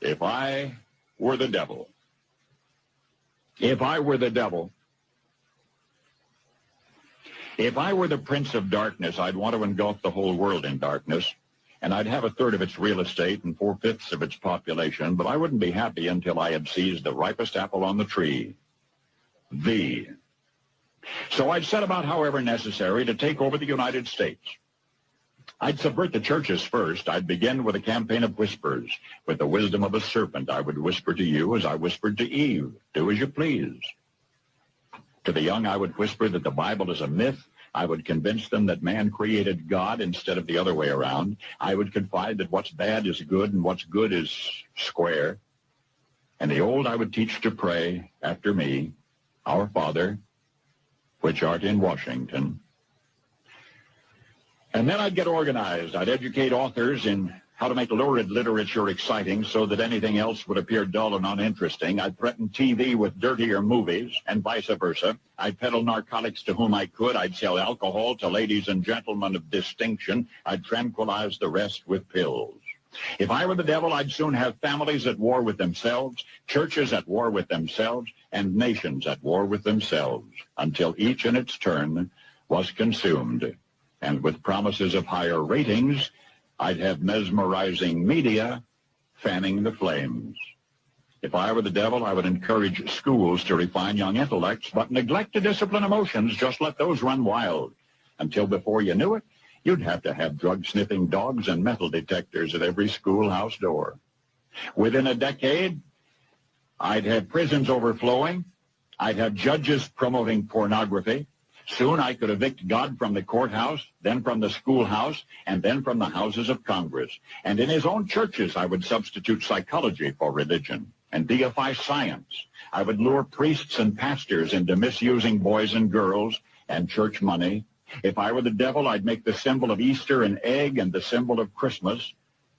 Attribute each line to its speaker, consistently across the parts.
Speaker 1: If I were the devil, if I were the devil, if I were the prince of darkness, I'd want to engulf the whole world in darkness, and I'd have a third of its real estate and 4/5 of its population, but I wouldn't be happy until I had seized the ripest apple on the tree, thee. So I'd set about, however necessary, to take over the United States. I'd subvert the churches first. I'd begin with a campaign of whispers. With the wisdom of a serpent, I would whisper to you as I whispered to Eve, do as you please. To the young, I would whisper that the Bible is a myth. I would convince them that man created God instead of the other way around. I would confide that what's bad is good and what's good is square. And the old I would teach to pray after me, Our Father, which art in Washington. And then I'd get organized. I'd educate authors in how to make lurid literature exciting so that anything else would appear dull and uninteresting. I'd threaten TV with dirtier movies and vice versa. I'd peddle narcotics to whom I could. I'd sell alcohol to ladies and gentlemen of distinction. I'd tranquilize the rest with pills. If I were the devil, I'd soon have families at war with themselves, churches at war with themselves, and nations at war with themselves, until each in its turn was consumed. And with promises of higher ratings, I'd have mesmerizing media fanning the flames. If I were the devil, I would encourage schools to refine young intellects, but neglect to discipline emotions. Just let those run wild. Until before you knew it, you'd have to have drug-sniffing dogs and metal detectors at every schoolhouse door. Within a decade, I'd have prisons overflowing. I'd have judges promoting pornography. Soon I could evict God from the courthouse, then from the schoolhouse, and then from the houses of Congress. And in his own churches, I would substitute psychology for religion and deify science. I would lure priests and pastors into misusing boys and girls and church money. If I were the devil, I'd make the symbol of Easter an egg and the symbol of Christmas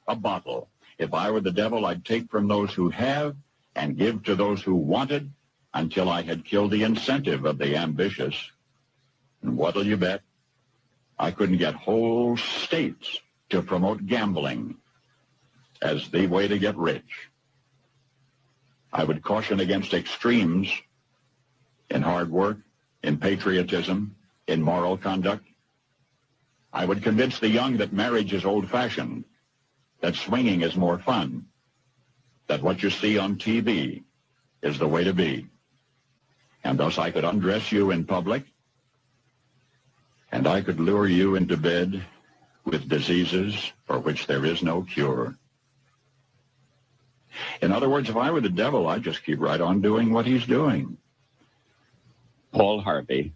Speaker 1: a bottle. If I were the devil, I'd take from those who have and give to those who wanted until I had killed the incentive of the ambitious. And what'll you bet? I couldn't get whole states to promote gambling as the way to get rich. I would caution against extremes in hard work, in patriotism, in moral conduct. I would convince the young that marriage is old-fashioned, that swinging is more fun, that what you see on TV is the way to be. And thus I could undress you in public, and I could lure you into bed with diseases for which there is no cure. In other words, if I were the devil, I'd just keep right on doing what he's doing. Paul Harvey.